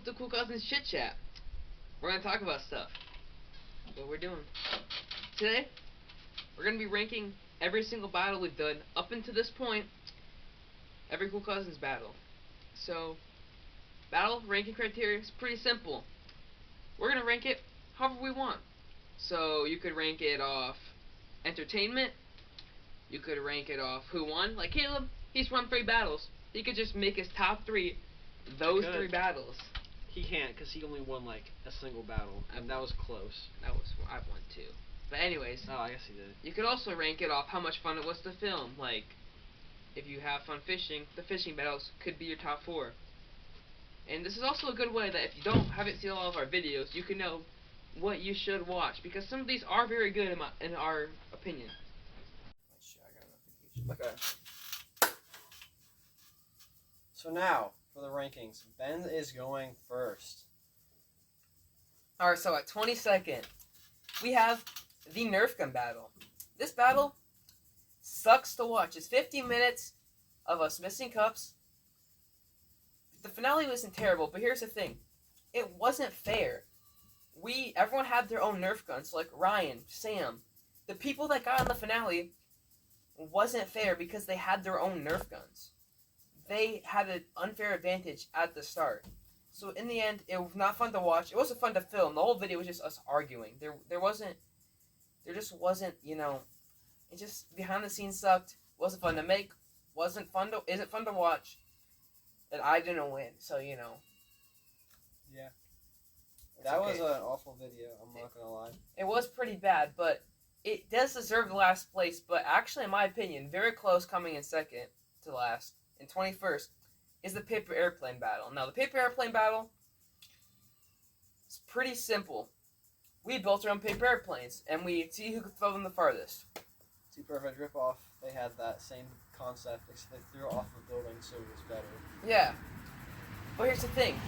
to Cool Cousins Chit Chat. We're gonna talk about stuff. What we're doing. Today, we're gonna be ranking every single battle we've done up until this point. Every Cool Cousins battle. So, battle ranking criteria is pretty simple. We're gonna rank it however we want. So you could rank it off entertainment. You could rank it off who won. Like Caleb, he's won 3 battles. He could just make his top 3 those 3 battles. He can't because he only won like a single battle, and that was close. I've won 2. But anyways, oh, I guess he did. You could also rank it off how much fun it was to film. Like, if you have fun fishing, the fishing battles could be your top 4. And this is also a good way that if you haven't seen all of our videos, you can know what you should watch, because some of these are very good in our opinion. Okay. So now for the rankings, Ben is going first. All right. So at 22nd, we have the Nerf gun battle. This battle sucks to watch. It's 15 minutes of us missing cups. The finale wasn't terrible, but here's the thing. It wasn't fair. Everyone had their own Nerf guns, like Ryan, Sam. The people that got in the finale wasn't fair because they had their own Nerf guns. They had an unfair advantage at the start. So in the end, it was not fun to watch. It wasn't fun to film. The whole video was just us arguing. There just wasn't, it just behind the scenes sucked. Wasn't fun to make. Isn't fun to watch. And I didn't win, so Yeah. It's That okay. was an awful video, I'm not gonna lie. It was pretty bad, but it does deserve the last place. But actually, in my opinion, very close coming in second to last, in 21st, is the paper airplane battle. Now, the paper airplane battle is pretty simple. We built our own paper airplanes, and we see who could throw them the farthest. 2 Perfect ripoff, they had that same concept, except they threw it off a building, so it was better. Yeah. But here's the thing.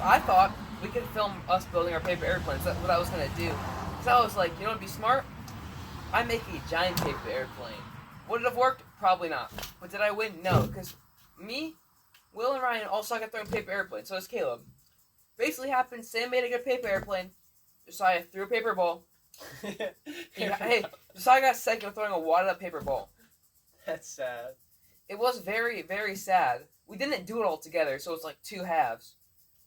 I thought we could film us building our paper airplanes. That's what I was going to do. Because I was like, you know what would be smart? I make a giant paper airplane. Would it have worked? Probably not. But did I win? No. Because me, Will, and Ryan all suck at throwing paper airplanes. So does Caleb. Basically happened, Sam made a good paper airplane. Josiah threw a paper ball. Hey, Josiah got second with throwing a wadded up paper ball. That's sad. It was very, very sad. We didn't do it all together, so it's like 2 halves.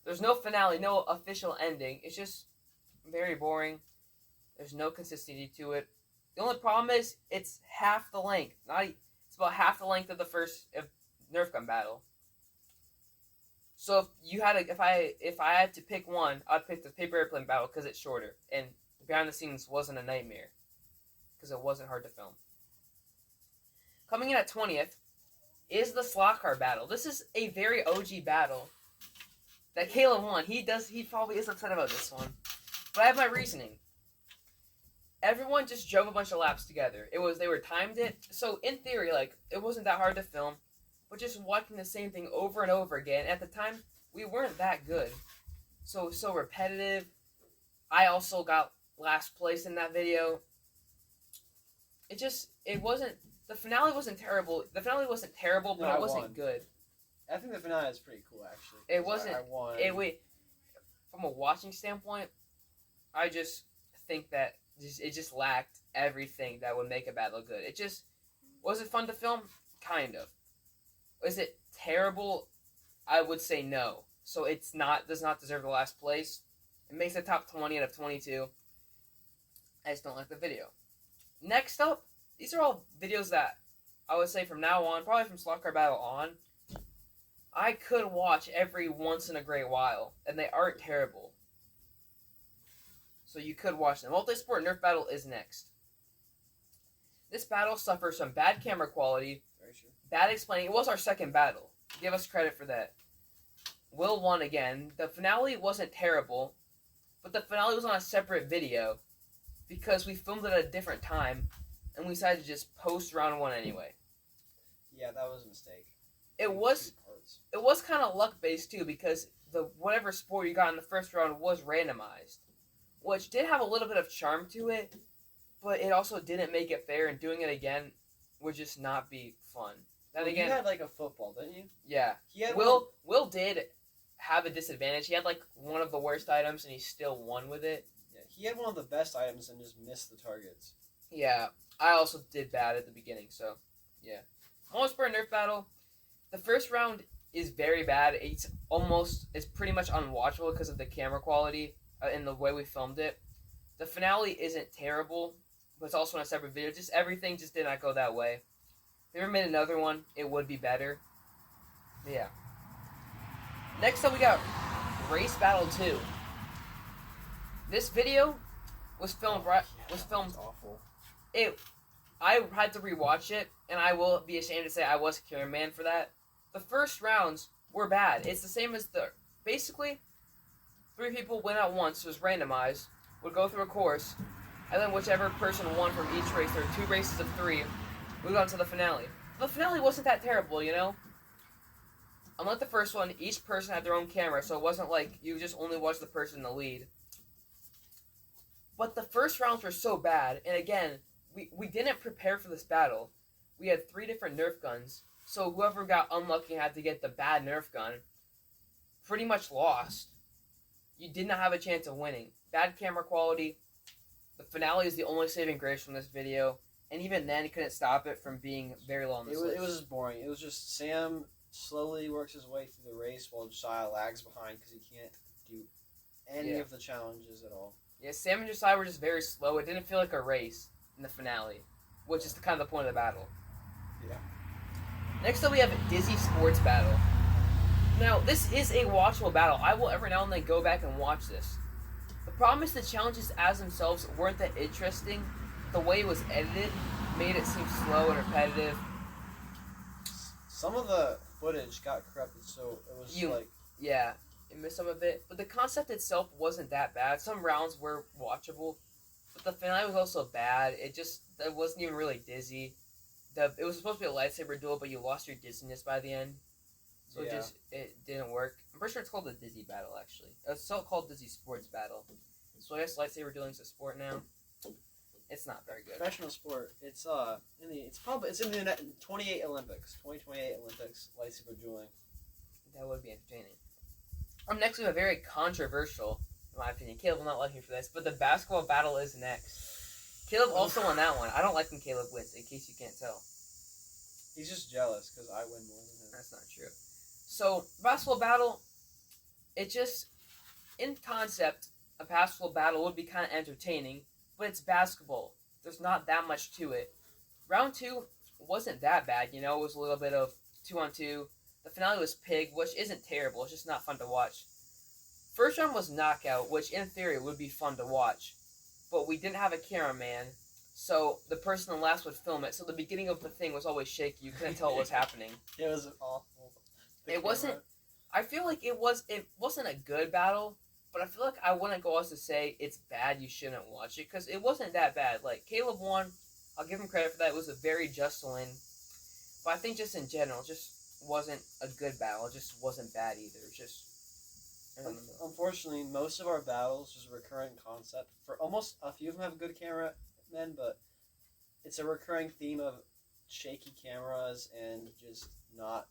There's no finale, no official ending. It's just very boring. There's no consistency to it. The only problem is it's half the length. It's about half the length of the first Nerf gun battle. So if I had to pick one, I'd pick the paper airplane battle because it's shorter and behind the scenes wasn't a nightmare because it wasn't hard to film. Coming in at 20th is the slot car battle. This is a very OG battle that Caleb won. He probably is upset about this one, but I have my reasoning. Everyone just drove a bunch of laps together. They were timed it, so in theory, like, it wasn't that hard to film. But just watching the same thing over and over again. At the time, we weren't that good, so it was so repetitive. I also got last place in that video. The finale wasn't terrible. The finale wasn't terrible, but it wasn't good. I think the finale is pretty cool, actually. It wasn't. I won. From a watching standpoint, I just think that it just lacked everything that would make a battle good. It just was it fun to film? Kind of. Is it terrible? I would say no. So does not deserve the last place. It makes the top 20 out of 22. I just don't like the video. Next up, these are all videos that I would say from now on, probably from Slot Car Battle on, I could watch every once in a great while, and they aren't terrible. So you could watch them. Multisport Nerf Battle is next. This battle suffers from bad camera quality, bad explaining. It was our second battle. Give us credit for that. Will won again. The finale wasn't terrible, but the finale was on a separate video because we filmed it at a different time, and we decided to just post round 1 anyway. Yeah, that was a mistake. It was kind of luck based too because whatever score you got in the first round was randomized, which did have a little bit of charm to it, but it also didn't make it fair, and doing it again would just not be fun. Then again, you had like a football, didn't you? Yeah. He had Will did have a disadvantage. He had like one of the worst items, and he still won with it. Yeah, he had one of the best items and just missed the targets. Yeah, I also did bad at the beginning, so yeah. Multiplayer Nerf battle. The first round is very bad. It's pretty much unwatchable because of the camera quality and the way we filmed it. The finale isn't terrible, but it's also in a separate video. Just everything just did not go that way. If we ever made another one, it would be better. But yeah. Next up, we got Race Battle 2. This video was filmed It's awful. I had to rewatch it, and I will be ashamed to say I was a cameraman for that. The first rounds were bad. It's the same as basically, 3 people went out once, it was randomized, would go through a course, and then whichever person won from each race, there were 2 races of 3, moved on to the finale. The finale wasn't that terrible, you know? Unlike the first one, each person had their own camera, so it wasn't like you just only watched the person in the lead. But the first rounds were so bad, and again, we didn't prepare for this battle. We had 3 different Nerf guns, so whoever got unlucky and had to get the bad Nerf gun pretty much lost. You did not have a chance of winning. Bad camera quality. The finale is the only saving grace from this video, and even then, couldn't stop it from being very low on this list. It was just boring. It was just Sam slowly works his way through the race while Josiah lags behind because he can't do any of the challenges at all. Yeah, Sam and Josiah were just very slow. It didn't feel like a race in the finale, which is kind of the point of the battle. Yeah. Next up, we have Dizzy Sports Battle. Now, this is a watchable battle. I will every now and then go back and watch this. The problem is the challenges as themselves weren't that interesting. The way it was edited made it seem slow and repetitive. Some of the footage got corrupted, so it was Yeah, it missed some of it. But the concept itself wasn't that bad. Some rounds were watchable, but the finale was also bad. It wasn't even really dizzy. It was supposed to be a lightsaber duel, but you lost your dizziness by the end. So it didn't work. I'm pretty sure it's called the Dizzy Battle, actually. It's so called Dizzy Sports Battle. So I guess lightsaber dueling's a sport now. It's not very good. Professional sport. It's in the 2028 Olympics. 2028 Olympics lightsaber dueling. That would be entertaining. Next we have a very controversial, in my opinion. Caleb will not like me for this, but the basketball battle is next. Caleb also won that one. I don't like when Caleb wins, in case you can't tell. He's just jealous because I win more than him. That's not true. So, basketball battle, in concept, a basketball battle would be kind of entertaining, but it's basketball. There's not that much to it. Round 2 wasn't that bad, you know, it was a little bit of 2-on-2. The finale was Pig, which isn't terrible, it's just not fun to watch. First round was Knockout, which in theory would be fun to watch, but we didn't have a cameraman, so the person in last would film it, so the beginning of the thing was always shaky, you couldn't tell what was happening. It was awful. I feel like it wasn't a good battle, but I feel like I wouldn't go as to say it's bad, you shouldn't watch it, because it wasn't that bad. Like, Caleb won, I'll give him credit for that, it was a very just win, but I think just in general, it just wasn't a good battle, it just wasn't bad either, Unfortunately, most of our battles is a recurring concept. For almost a few of them have good cameramen, but it's a recurring theme of shaky cameras and just not.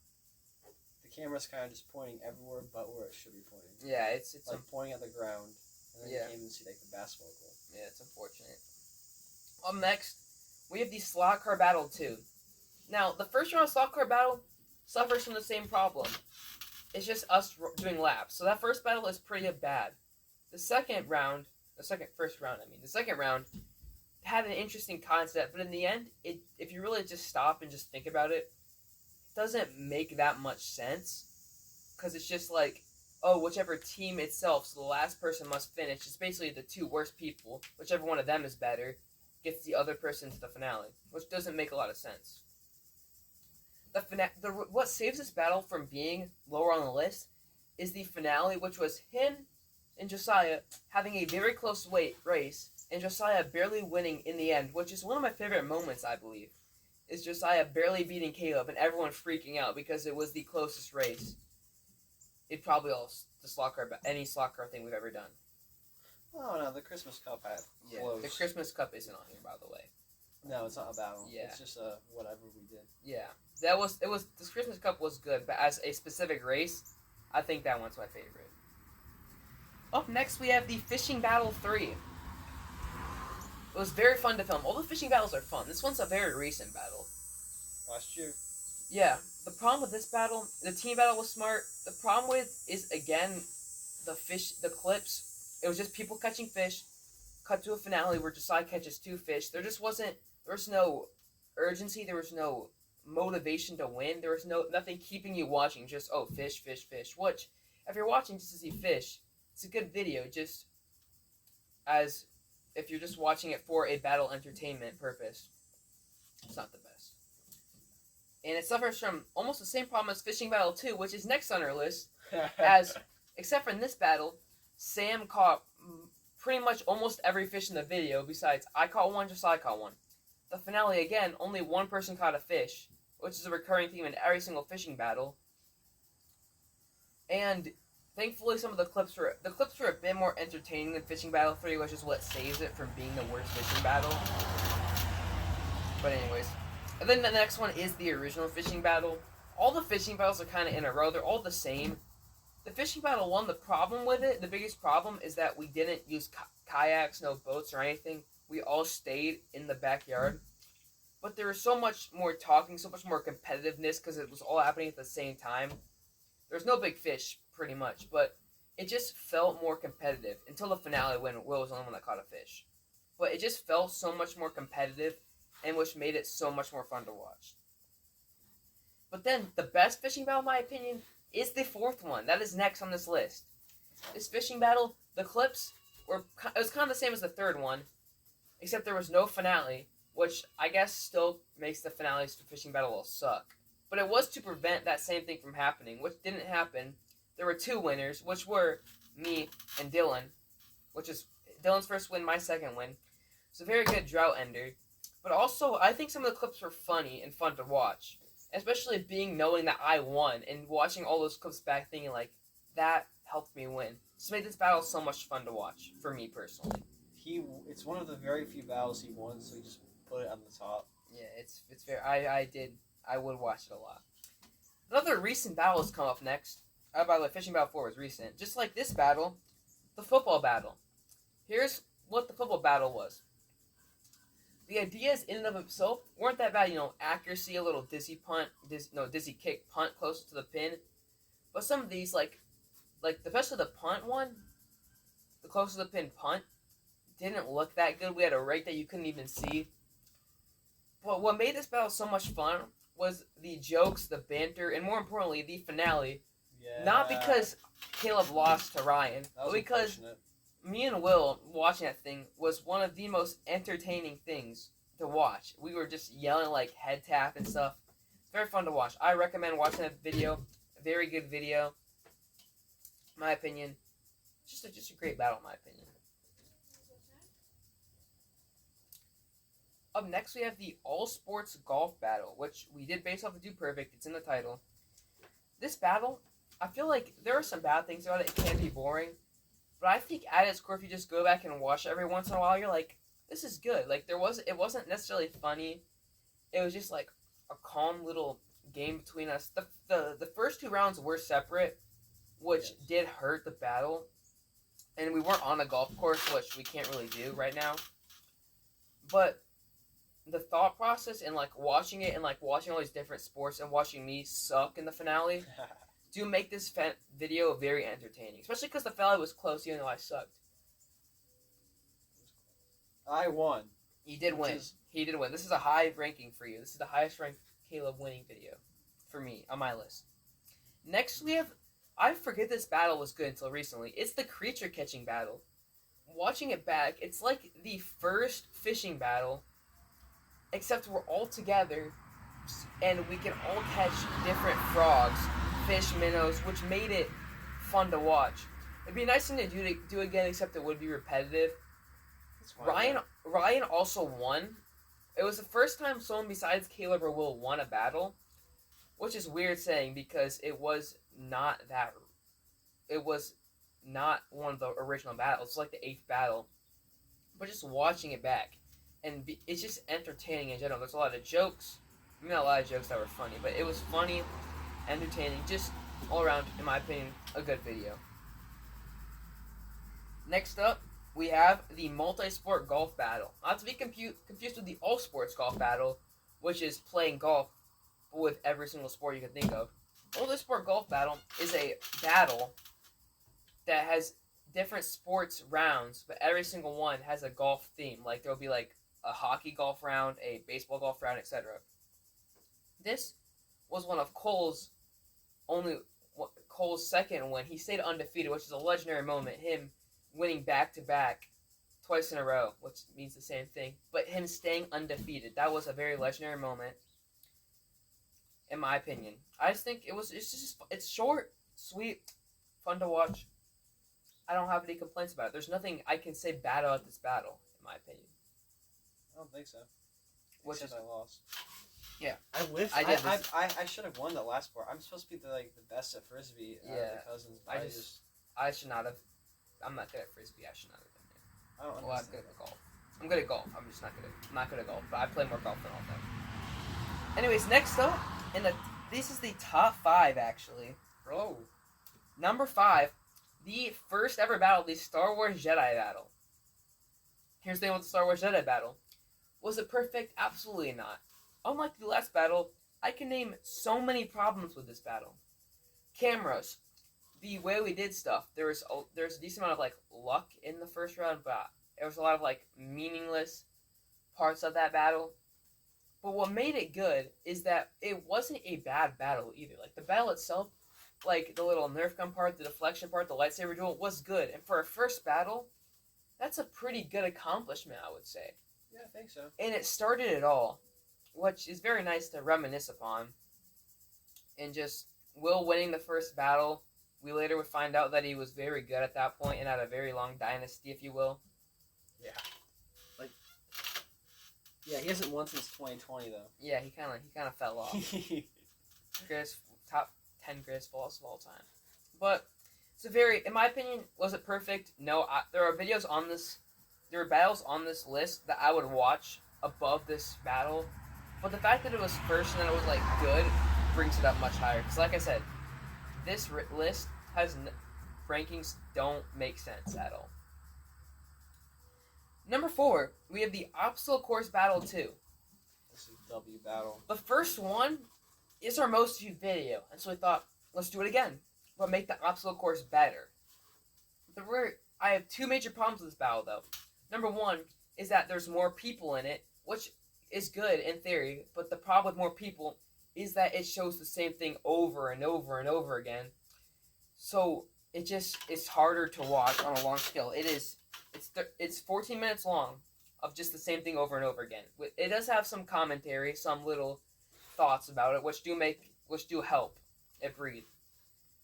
The camera's kind of just pointing everywhere but where it should be pointing. Yeah, it's like pointing at the ground, and then you yeah. can't even see like the basketball goal. Yeah, it's unfortunate. Next, we have the Slot Car Battle 2. Now, the first round of Slot Car Battle suffers from the same problem. It's just us doing laps. So that first battle is pretty bad. The second round had an interesting concept, but in the end, if you really just stop and just think about it, it doesn't make that much sense. Because it's just like, whichever team itself, so the last person must finish. It's basically the 2 worst people, whichever one of them is better, gets the other person to the finale, which doesn't make a lot of sense. What saves this battle from being lower on the list is the finale, which was him and Josiah having a very close race, and Josiah barely winning in the end, which is one of my favorite moments, I believe, is Josiah barely beating Caleb and everyone freaking out because it was the closest race. It probably any slot car thing we've ever done. Oh no, the Christmas Cup had close. The Christmas Cup isn't on here, by the way. No, it's not a battle. Yeah. It's just whatever we did. Yeah. This Christmas Cup was good, but as a specific race, I think that one's my favorite. Up next, we have the Fishing Battle 3. It was very fun to film. All the fishing battles are fun. This one's a very recent battle. Last year. Yeah, the problem with this battle, the team battle was smart. The problem with is, again, the clips. It was just people catching fish. Cut to a finale where Josiah catches 2 fish. There was no urgency. There was no motivation to win. There was nothing keeping you watching. Just, oh, fish, fish, fish. Which, if you're watching just to see fish, it's a good video. Just as if you're just watching it for a battle entertainment purpose, it's not the best. And it suffers from almost the same problem as Fishing Battle 2, which is next on our list. As, except for in this battle, Sam caught pretty much almost every fish in the video, besides I caught one, just I caught one. The finale, again, only one person caught a fish, which is a recurring theme in every single fishing battle. And thankfully, some of the clips were a bit more entertaining than Fishing Battle 3, which is what saves it from being the worst fishing battle. But anyways, and then the next one is the original Fishing Battle. All the fishing battles are kind of in a row. They're all the same. The Fishing Battle 1, the problem with it, the biggest problem is that we didn't use kayaks, no boats or anything. We all stayed in the backyard. But there was so much more talking, so much more competitiveness because it was all happening at the same time. There was no big fish, pretty much, but it just felt more competitive until the finale when Will was the only one that caught a fish. But it just felt so much more competitive, and which made it so much more fun to watch. But then, the best fishing battle, in my opinion, is the 4th one. That is next on this list. This fishing battle, the clips it was kind of the same as the 3rd one, except there was no finale, which I guess still makes the finales to Fishing Battle all suck. But it was to prevent that same thing from happening, which didn't happen. There were 2 winners, which were me and Dylan, which is Dylan's first win, my second win. It's a very good drought ender. But also, I think some of the clips were funny and fun to watch. Especially knowing that I won and watching all those clips back thinking like, that helped me win. It's made this battle so much fun to watch, for me personally. It's one of the very few battles he won, so he just put it on the top. Yeah, it's fair. I would watch it a lot. Another recent battle has come up next. By the way, Fishing Battle 4 was recent. Just like this battle, the football battle. Here's what the football battle was. The ideas in and of itself weren't that bad. Accuracy, a little dizzy kick, punt closer to the pin. But some of these, especially the punt one, the closer to the pin punt, didn't look that good. We had a rate that you couldn't even see. But what made this battle so much fun was the jokes, the banter, and more importantly, the finale. Yeah. Not because Caleb lost to Ryan, but because me and Will watching that thing was one of the most entertaining things to watch. We were just yelling like head tap and stuff. Very fun to watch. I recommend watching that video. A very good video. In my opinion. Just a great battle in my opinion. Up next we have the All Sports Golf Battle, which we did based off of Do Perfect. It's in the title. This battle, I feel like there are some bad things about it. It can be boring. But I think at its core, if you just go back and watch it every once in a while, you're like, this is good. Like, it wasn't necessarily funny. It was just like a calm little game between us. The first 2 rounds were separate, which did hurt the battle. And we weren't on a golf course, which we can't really do right now. But the thought process and watching it and watching all these different sports and watching me suck in the finale do make this video very entertaining, especially because the finale was close even though I sucked. I won. He did win. He did win. This is a high ranking for you. This is the highest ranked Caleb winning video for me on my list. Next we have, I forget this battle was good until recently. It's the creature catching battle. Watching it back, it's like the first fishing battle, except we're all together and we can all catch different frogs, fish, minnows, which made it fun to watch. It'd be a nice thing to do again, except it would be repetitive. Ryan also won. It was the first time someone besides Caleb or Will won a battle, which is weird saying because it was not one of the original battles. It's like the 8th battle. But just watching it back, and it's just entertaining in general. There's a lot of jokes. I mean, not a lot of jokes that were funny, but it was funny, entertaining. Just all around, in my opinion, a good video. Next up, we have the multi-sport golf battle. Not to be confused with the all-sports golf battle, which is playing golf with every single sport you can think of. Multi-sport golf battle is a battle that has different sports rounds, but every single one has a golf theme. Like there'll be like a hockey golf round, a baseball golf round, etc. This was one of Cole's second win. He stayed undefeated, which is a legendary moment. Him winning back to back twice in a row, which means the same thing. But him staying undefeated, that was a very legendary moment, in my opinion. I just think it's short, sweet, fun to watch. I don't have any complaints about it. There's nothing I can say bad about this battle, in my opinion. I don't think so. Which Except is I lost. Yeah. I wish I should have won the last part. I'm supposed to be the best at frisbee out of the cousins. I should not have. I'm not good at frisbee. I should not have been there. I don't Well, I'm good at golf. I'm good at golf. I'm just not good at golf. But I play more golf than all of them. Anyways, next up, this is the top 5 actually. Oh. Number 5, the first ever battle, the Star Wars Jedi battle. Here's the thing with the Star Wars Jedi battle. Was it perfect? Absolutely not. Unlike the last battle, I can name so many problems with this battle. Cameras, the way we did stuff, there's a decent amount of like luck in the first round, but there was a lot of like meaningless parts of that battle. But what made it good is that it wasn't a bad battle either. Like the battle itself, like the little Nerf gun part, the deflection part, the lightsaber duel was good. And for a first battle, that's a pretty good accomplishment, I would say. Yeah, I think so. And it started it all, which is very nice to reminisce upon. And just Will winning the first battle, we later would find out that he was very good at that point and had a very long dynasty, if you will. Yeah. Yeah, he hasn't won since 2020 though. Yeah, he kind of fell off. Top 10 greatest falls of all time. But it's in my opinion, was it perfect? No. There are videos on this. There are battles on this list that I would watch above this battle, but the fact that it was first and that it was like good brings it up much higher. Because like I said, this list has rankings don't make sense at all. Number 4, we have the obstacle course battle 2. This is W battle. The first one is our most viewed video, and so we thought, let's do it again, but make the obstacle course better. I have 2 major problems with this battle, though. Number 1 is that there's more people in it, which is good in theory, but the problem with more people is that it shows the same thing over and over and over again. So it's harder to watch on a long scale. It's 14 minutes long of just the same thing over and over again. It does have some commentary, some little thoughts about it, which do help it breathe.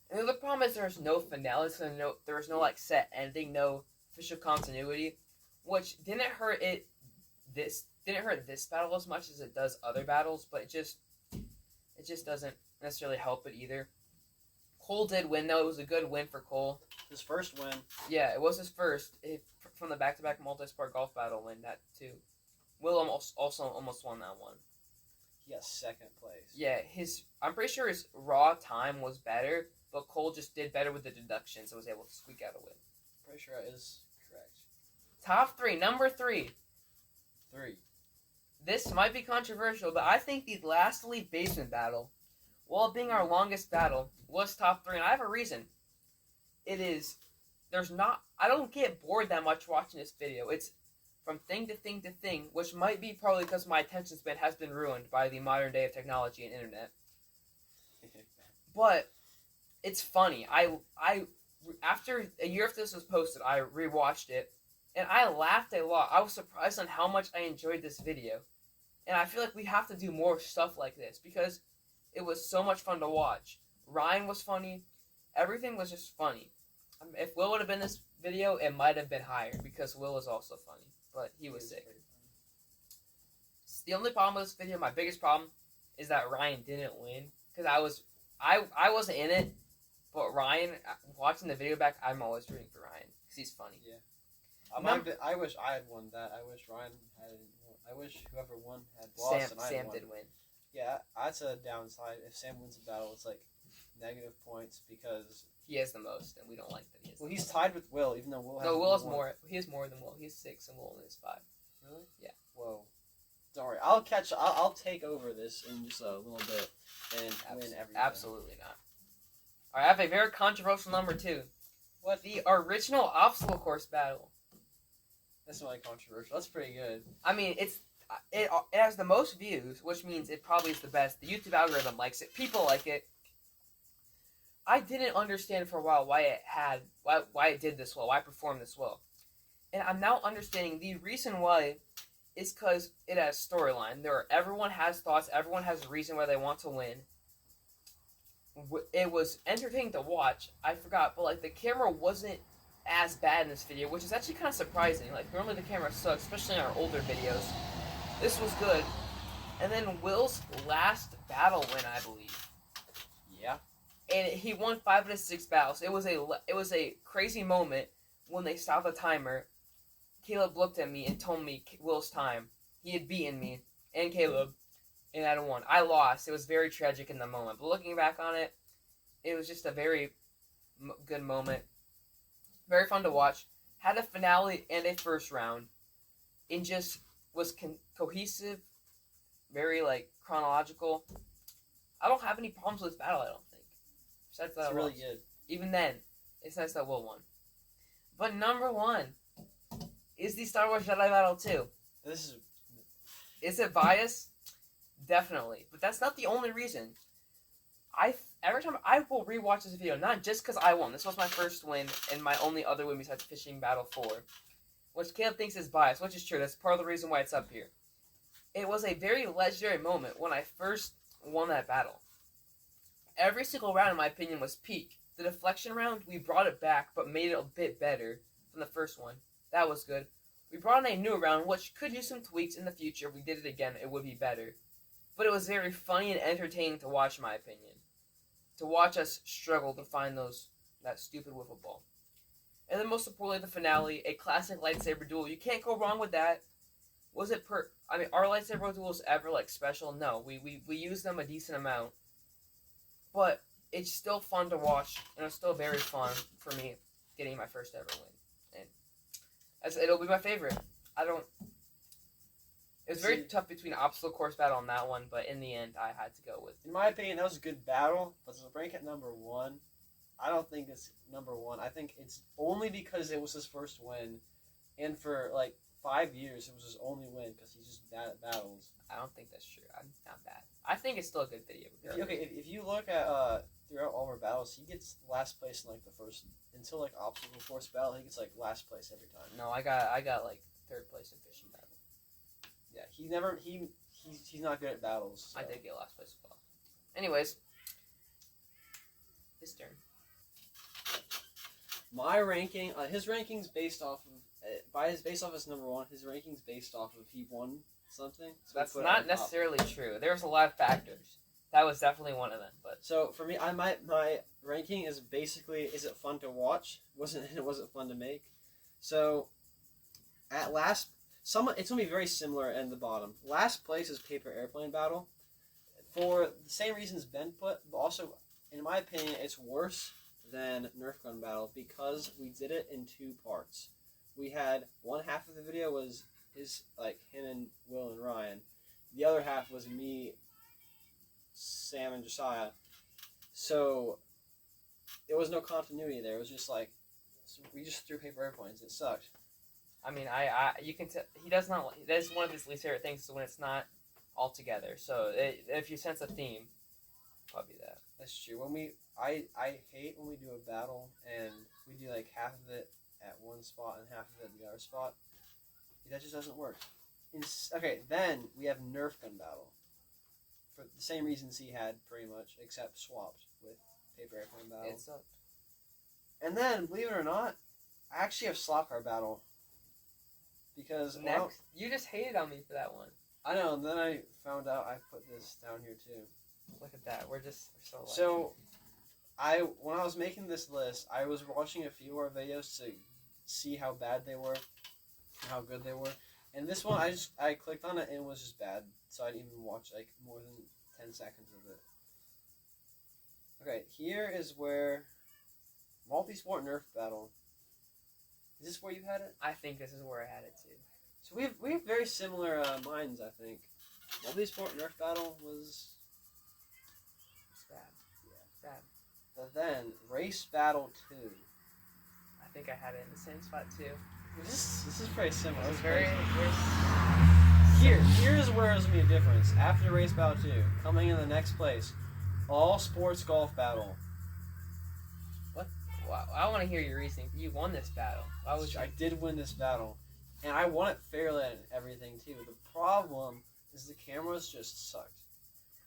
And the other problem is there's no finale, so there's no like set ending, no official continuity, which didn't hurt this battle as much as it does other battles, but it just doesn't necessarily help it either. Cole did win though. It was a good win for Cole. His first win. Yeah, it was his first from the back-to-back multi-sport golf battle win, that too. Will also almost won that one. He got second place. Yeah, I'm pretty sure his raw time was better, but Cole just did better with the deductions and was able to squeak out a win. Pretty sure that is correct. Top 3, number 3. 3. This might be controversial, but I think the last Elite Basement battle, while being our longest battle, was top 3, and I have a reason. I don't get bored that much watching this video. It's from thing to thing to thing, which might be probably because my attention span has been ruined by the modern day of technology and internet. But it's funny. After a year after this was posted, I rewatched it, and I laughed a lot. I was surprised on how much I enjoyed this video. And I feel like we have to do more stuff like this, because it was so much fun to watch. Ryan was funny. Everything was just funny. If Will would have been in this video, it might have been higher, because Will is also funny. But he was sick. The only problem with this video, my biggest problem, is that Ryan didn't win. Because I wasn't in it, but Ryan, watching the video back, I'm always rooting for Ryan, because he's funny. Yeah. I wish I had won that. I wish Ryan had won. I wish whoever won had lost and I Sam won. did win. Yeah, that's a downside. If Sam wins a battle, it's like negative points because He has the most, and we don't like that he has. well, the he's most. tied with Will, even though Will has No, Will has one. more. He has more than Will. He has 6, and Will only has 5. Really? Yeah. Whoa. Don't worry. I'll take over this in just a little bit and win everything. Absolutely not. All right, I have a very controversial number 2. What? The original obstacle course battle. That's not controversial. That's pretty good. I mean, it has the most views, which means it probably is the best. The YouTube algorithm likes it. People like it. I didn't understand for a while why it did this well, why it performed this well. And I'm now understanding the reason why is because it has storyline. Everyone has thoughts, everyone has a reason why they want to win. It was entertaining to watch. I forgot, but like the camera wasn't as bad in this video, which is actually kind of surprising. Like normally the camera sucks, especially in our older videos. This was good. And then Will's last battle win, I believe. Yeah. And he won 5 out of 6 battles. It was a crazy moment when they stopped the timer. Caleb looked at me and told me Will's time. He had beaten me and Caleb, and I won. I lost. It was very tragic in the moment. But looking back on it, it was just a very good moment. Very fun to watch. Had a finale and a first round. And just was cohesive, very like chronological. I don't have any problems with this battle, I don't think. Besides that, It's really good. Even then, it's nice that Will won. But number 1 is the Star Wars Jedi Battle 2. Is it biased? Definitely. But that's not the only reason. Every time I will rewatch this video, not just because I won. This was my first win and my only other win besides Fishing Battle 4. Which Caleb thinks is biased, which is true. That's part of the reason why it's up here. It was a very legendary moment when I first won that battle. Every single round, in my opinion, was peak. The deflection round, we brought it back, but made it a bit better than the first one. That was good. We brought in a new round, which could use some tweaks in the future. If we did it again, it would be better. But it was very funny and entertaining to watch, in my opinion. To watch us struggle to find that stupid wiffle ball. And then most importantly, the finale, a classic lightsaber duel. You can't go wrong with that. Was it our lightsaber duels ever like special? No, we used them a decent amount. But it's still fun to watch, and it's still very fun for me getting my first ever win. And it'll be my favorite. It was very tough between obstacle course battle and that one, but in the end, I had to go with. In my opinion, that was a good battle, but to rank it number 1, I don't think it's number 1. I think it's only because it was his first win, and for like 5 years, it was his only win because he's just bad at battles. I don't think that's true. I'm not bad. I think it's still a good video. If you look at throughout all of our battles, he gets last place in like the first until like obstacle course battle. He gets like last place every time. No, I got like 3rd place in fishing battle. Yeah, he's not good at battles. So. I did get last place as well. Anyways, his turn. My ranking, his ranking's based off of based off his number 1. His ranking's based off of he won something. So that's not necessarily true. There's a lot of factors. That was definitely one of them. But so for me, my ranking is basically: is it fun to watch? It wasn't fun to make? So at last, it's gonna be very similar in the bottom. Last place is Paper Airplane Battle, for the same reasons Ben put, but also in my opinion, it's worse than Nerf Gun Battle because we did it in 2 parts. We had one half of the video was him and Will and Ryan. The other half was me, Sam, and Josiah. So there was no continuity there. It was just like we just threw paper airplanes. It sucked. I mean, you can tell he does not. That's one of his least favorite things is when it's not all together. So if you sense a theme, probably that. That's true. I hate when we do a battle and we do like half of it at one spot and half of it at the other spot. That just doesn't work. Okay, then we have Nerf Gun Battle. For the same reasons he had, pretty much, except swapped with Paper Airplane Battle. It sucked. And then, believe it or not, I actually have Slot Car Battle. Because you just hated on me for that one. I know, and then I found out I put this down here too. Look at that. We're so lucky. So, when I was making this list, I was watching a few of our videos to see how bad they were, and how good they were. And this one, I clicked on it and it was just bad. So I didn't even watch like more than 10 seconds of it. Okay, here is where multi-sport Nerf battle. Is this where you had it? I think this is where I had it too. So we have very similar minds, I think. Multi-sport Nerf battle was It's bad. Yeah, it's bad. but then race battle 2. I think I had it in the same spot too. This is very similar. It was very. Here's where there's gonna be a difference. After race battle 2, coming in the next place, all sports golf battle. Wow, I want to hear your reasoning. You won this battle. Why would you? I did win this battle, and I won it fairly and everything too. The problem is the cameras just sucked.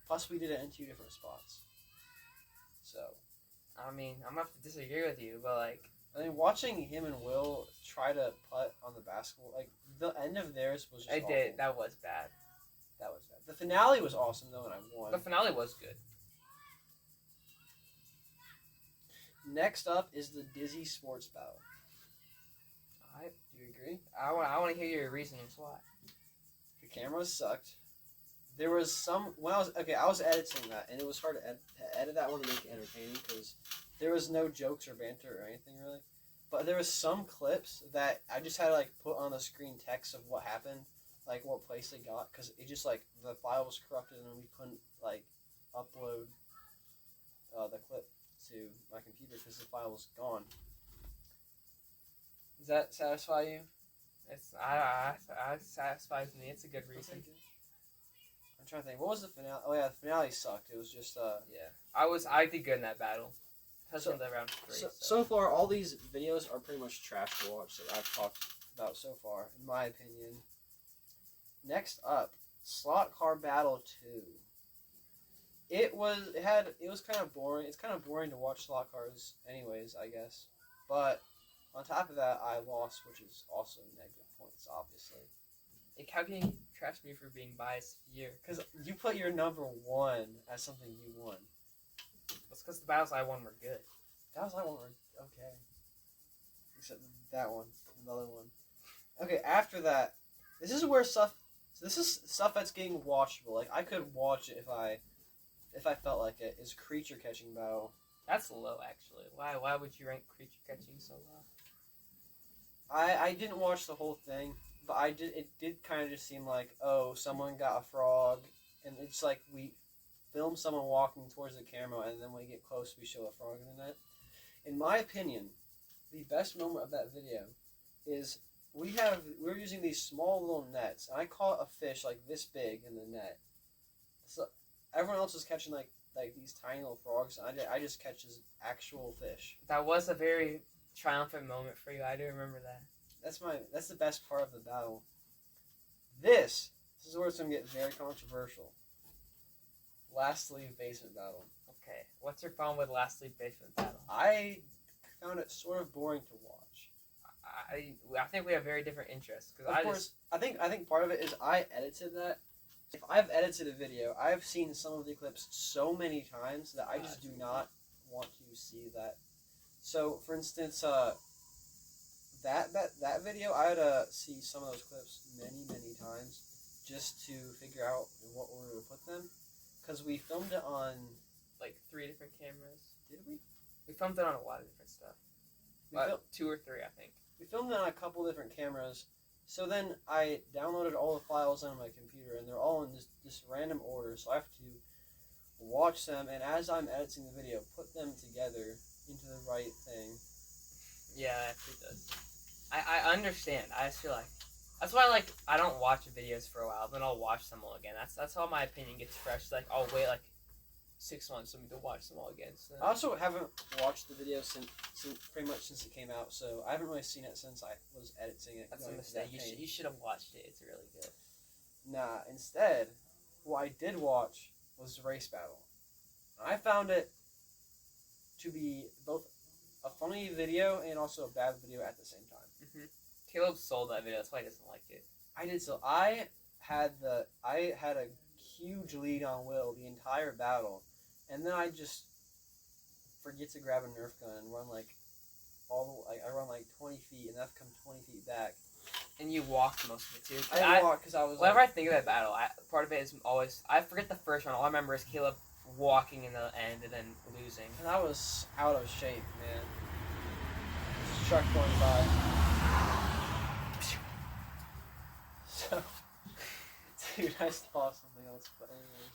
Plus, we did it in 2 different spots. So, I mean, I'm gonna have to disagree with you, but like, I mean, watching him and Will try to putt on the basketball, like the end of theirs was just. I did. Awful. That was bad. That was bad. The finale was awesome though, and I won. The finale was good. Next up is the Dizzy Sports Battle. Alright. Do you agree? I want to hear your reasonings. Why? The cameras sucked. There was some when I was editing that, and it was hard to edit that one to make it entertaining because there was no jokes or banter or anything really. But there was some clips that I just had to like put on the screen text of what happened, like what place they got, because it just like the file was corrupted and we couldn't like upload the clip to my computer because the file was gone. Does that satisfy you? It satisfies me. It's a good reason. I'm trying to think. What was the finale? Oh yeah, the finale sucked. It was just Yeah. I did good in that battle. Touching the round 3. So far, all these videos are pretty much trash to watch that I've talked about so far, in my opinion. Next up, Slot Car Battle 2. It was kind of boring. It's kind of boring to watch slot cars, anyways, I guess. But on top of that, I lost, which is also negative points, obviously. How can you trash me for being biased here? Because you put your number 1 as something you won. That's because the battles I won were good. That was that one. Okay. Except that one, another one. Okay, after that, this is where stuff. So this is stuff that's getting watchable. Like I could watch it if I felt like it. Is creature catching battle. That's low, actually. Why would you rank creature catching so low? I didn't watch the whole thing, but it did kind of just seem like, oh, someone got a frog, and it's like we film someone walking towards the camera, and then when we get close, we show a frog in the net. In my opinion, the best moment of that video is we're using these small little nets, and I caught a fish like this big in the net. So everyone else is catching like these tiny little frogs, and I just catch this actual fish. That was a very triumphant moment for you. I do remember that. That's the best part of the battle. This is where it's gonna get very controversial. Last Leave Basement Battle. Okay, what's your problem with Last Leave Basement Battle? I found it sort of boring to watch. I think we have very different interests. I think part of it is I edited that. If I've edited a video, I've seen some of the clips so many times that I just do not want to see that. So, for instance, that video, I had to see some of those clips many times just to figure out in what order to put them. Because we filmed it on... like 3 different cameras. Did we? We filmed it on a lot of different stuff. 2 or 3, I think. We filmed it on a couple different cameras. So then I downloaded all the files on my computer, and they're all in this random order. So I have to watch them, and as I'm editing the video, put them together into the right thing. Yeah, it actually does. I understand. I just feel like that's why I don't watch videos for a while, then I'll watch them all again. That's how my opinion gets fresh. Like I'll wait 6 months for me to watch them all again. So. I also haven't watched the video since pretty much since it came out, so I haven't really seen it since I was editing it. That's a mistake. You should have watched it. It's really good. Nah, instead, what I did watch was Race Battle. I found it to be both a funny video and also a bad video at the same time. Mm-hmm. Caleb sold that video. That's why he doesn't like it. I did so. I had a huge lead on Will the entire battle, and then I just forget to grab a Nerf gun and run I run 20 feet and I have to come 20 feet back. And you walked most of it too. I walked because I was. Whenever I think of that battle, part of it is always I forget the first round. All I remember is Caleb walking in the end and then losing. And I was out of shape, man. Truck going by. So, dude, I saw something else. But anyways,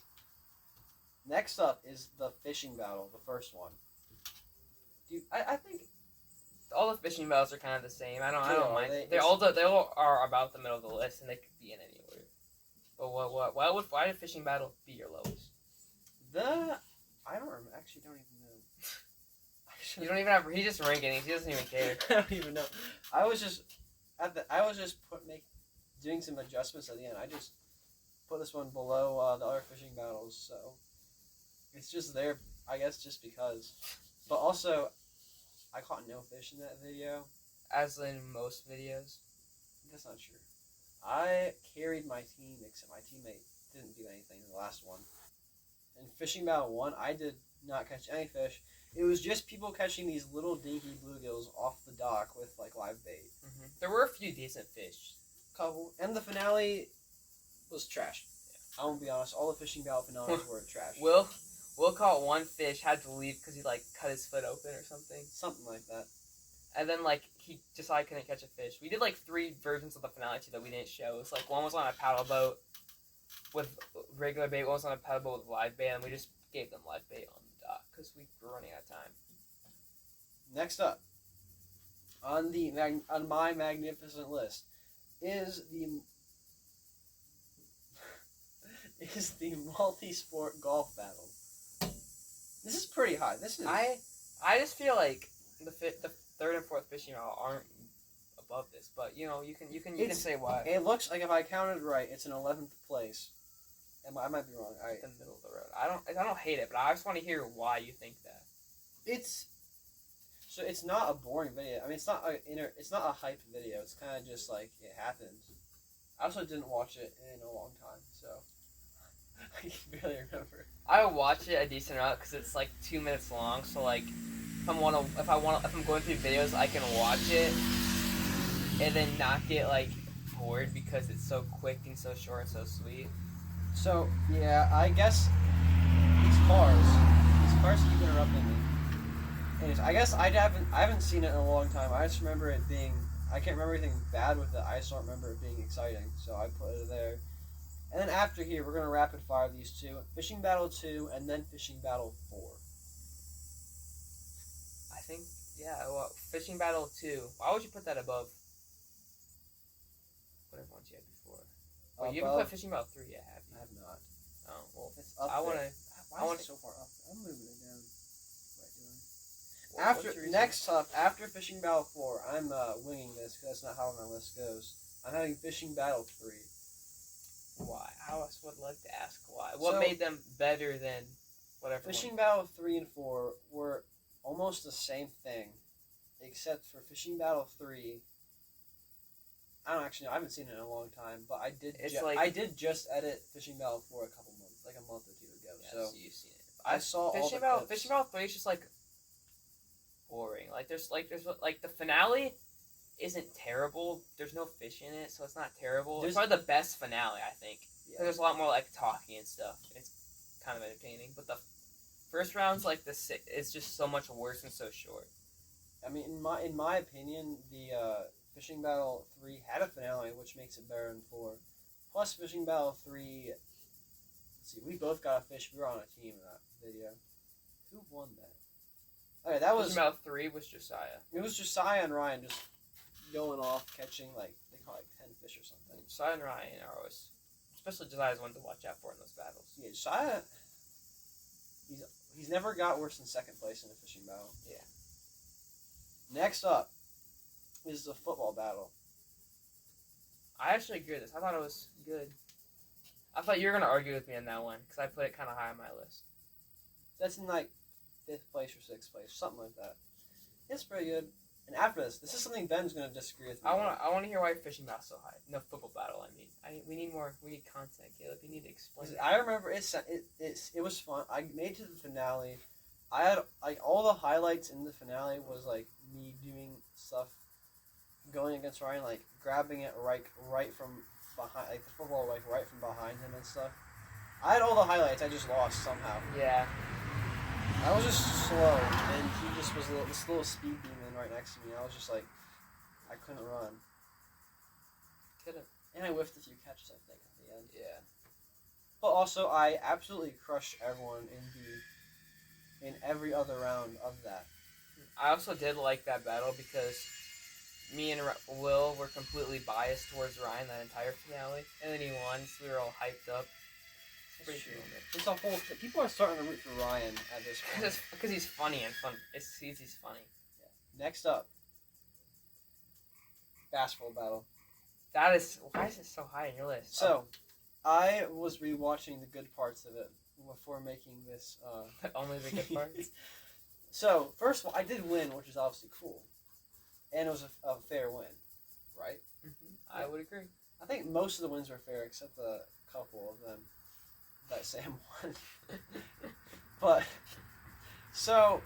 next up is the fishing battle, the first one. Dude, I think all the fishing battles are kind of the same. I don't mind. They all are about the middle of the list, and they could be in any order. But why did fishing battle be your lowest? I don't remember. Actually, don't even know. You don't even have. He's just ranking it. He doesn't even care. I don't even know. I was just doing some adjustments at the end. I just put this one below the other fishing battles, so it's just there. I guess just because. But also, I caught no fish in that video. As in most videos. That's not true. I carried my team, except my teammate didn't do anything in the last one. In fishing battle 1, I did not catch any fish. It was just people catching these little dinky bluegills off the dock with like live bait. Mm-hmm. There were a few decent fish. Couple, and the finale was trash. Yeah. I won't be honest. All the fishing battle finales were trash. Will caught one fish, had to leave because he like cut his foot open or something. Something like that. And then like he decided couldn't catch a fish. We did like 3 versions of the finale too that we didn't show. It's like one was on a paddle boat with regular bait, one was on a paddle boat with live bait, and we just gave them live bait on the dock because we were running out of time. Next up, on my magnificent list, is the multi-sport golf battle. This is pretty high. This is I just feel like the third and fourth fishing battle aren't above this, but you know you can say why. It looks like if I counted right, it's in 11th place. I might be wrong. In the middle of the road. I don't hate it, but I just want to hear why you think that. It's not a boring video. I mean, it's not a hype video. It's kind of just like it happens. I also didn't watch it in a long time, so I can barely remember. I watch it a decent amount because it's like 2 minutes long. So like, if I'm going through videos, I can watch it and then not get like bored because it's so quick and so short and so sweet. So yeah, I guess these cars keep interrupting me. Anyways, I guess I haven't seen it in a long time. I just remember it being. I can't remember anything bad with it. I just don't remember it being exciting. So I put it there. And then after here, we're gonna rapid fire these two: Fishing Battle 2 and then Fishing Battle 4. I think well, Fishing Battle 2. Why would you put that above whatever ones you had before? Well, you haven't put Fishing Battle 3 yet, have you? I have not. Oh well, it's up I there. I want it so far up. I'm moving it down. After Fishing Battle 4, I'm winging this because that's not how my list goes. I'm having Fishing Battle 3. Why? I always would like to ask why. What made them better than whatever? Fishing Battle 3 and 4 were almost the same thing, except for Fishing Battle 3. I don't actually know. I haven't seen it in a long time, but I did just edit Fishing Battle 4 a couple months, like a month or two ago. Yeah, so you've seen it. I saw Fishing all the clips. Fishing Battle 3 is just like boring. There's the finale isn't terrible. There's no fish in it, so it's not terrible. It's probably the best finale, I think. Yeah. There's a lot more like talking and stuff. It's kind of entertaining, but the first round's like it's just so much worse and so short. I mean, in my opinion, the Fishing Battle 3 had a finale, which makes it better than 4. Plus, Fishing Battle 3. Let's see, we both got a fish. We were on a team in that video. Who won that? Okay, that was. Fishing Battle 3 was Josiah. It was Josiah and Ryan just going off catching they caught 10 fish or something. Josiah and Ryan are always, especially Josiah's one to watch out for in those battles. Yeah, Josiah. He's never got worse than second place in a fishing battle. Yeah. Next up is the football battle. I actually agree with this. I thought it was good. I thought you were gonna argue with me on that one because I put it kind of high on my list. That's in like 5th place or 6th place, something like that. It's pretty good. And after this is something Ben's gonna disagree with me. I want to hear why fishing battle's so high. No, football battle. We need more. We need content, Caleb. You need to explain. I remember it was fun. I made it to the finale. I had like all the highlights in the finale was like me doing stuff, going against Ryan, like grabbing it right from behind, like the football like right from behind him and stuff. I had all the highlights. I just lost somehow. Yeah. I was just slow, and he just was this little speed demon right next to me. I was just like, I couldn't run. Could've. And I whiffed a few catches, I think, at the end. Yeah. But also, I absolutely crushed everyone in every other round of that. I also did like that battle because me and Will were completely biased towards Ryan that entire finale, and then he won, so we were all hyped up. It's pretty true. cool, man. It's a whole. People are starting to root for Ryan at this point. Because he's funny and fun. He's funny. Yeah. Next up, basketball battle. That is why is it so high in your list? So, I was rewatching the good parts of it before making this. Only the good parts. So, first of all, I did win, which is obviously cool, and it was a fair win, right? I would agree. I think most of the wins were fair, except a couple of them that Sam won. But so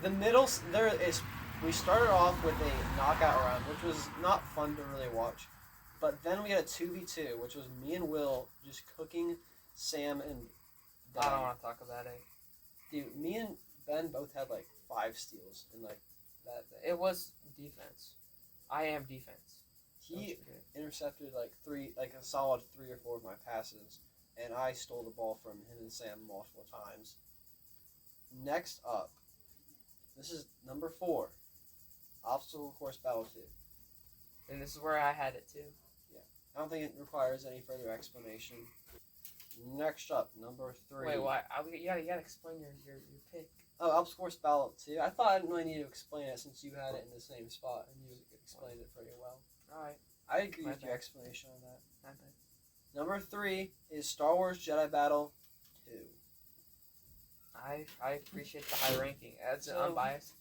the middle there is. We started off with a knockout round, which was not fun to really watch. But then we had a 2v2, which was me and Will just cooking Sam and Ben. I don't want to talk about it. Dude, me and Ben both had like 5 steals in like that day. It was defense. I am defense. He intercepted like a solid 3 or 4 of my passes, and I stole the ball from him and Sam multiple times. Next up, this is number 4, obstacle course battle 2. And this is where I had it too. I don't think it requires any further explanation. Next up, number 3. Wait, why? You gotta explain your pick. Oh, obstacle course battle 2. I thought I didn't really need to explain it since you had it in the same spot and you explained it pretty well. Alright. I agree My with your bad. explanation on that. My bad. Number 3 is Star Wars Jedi Battle 2. I appreciate the high ranking. That's So- unbiased.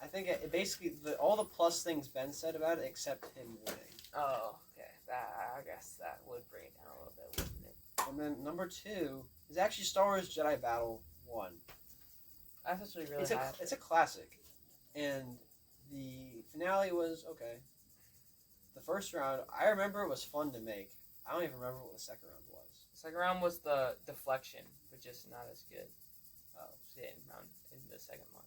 I think it basically all the plus things Ben said about it, except him winning. Oh, okay. I guess that would bring it down a little bit, wouldn't it? And then number 2 is actually Star Wars Jedi Battle 1. That's actually really It's high. a classic, and the finale was okay. The first round, I remember it was fun to make. I don't even remember what the second round was. Second round was the deflection, but just not as good. In the second one.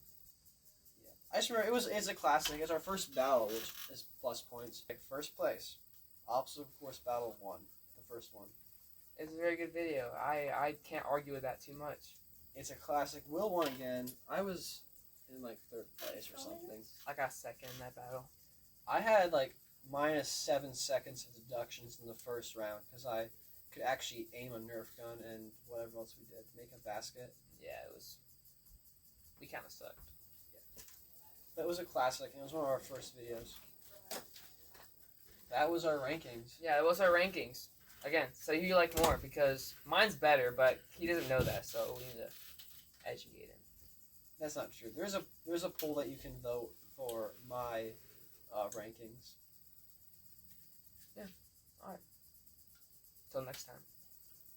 Yeah, I just remember it's a classic. It's our first battle, which is plus points. Like first place, obstacle course battle 1, the first one. It's a very good video. I can't argue with that too much. It's a classic. Will won again. I was in like 3rd place or something. I got second in that battle. I had like minus 7 seconds of deductions in the first round because I could actually aim a Nerf gun and whatever else we did, make a basket. Yeah, it was. We kind of sucked. But it was a classic, and it was one of our first videos. That was our rankings. Yeah, it was our rankings. Again, so who you like more? Because mine's better, but he doesn't know that, so we need to educate him. That's not true. There's a poll that you can vote for my rankings. Till next time.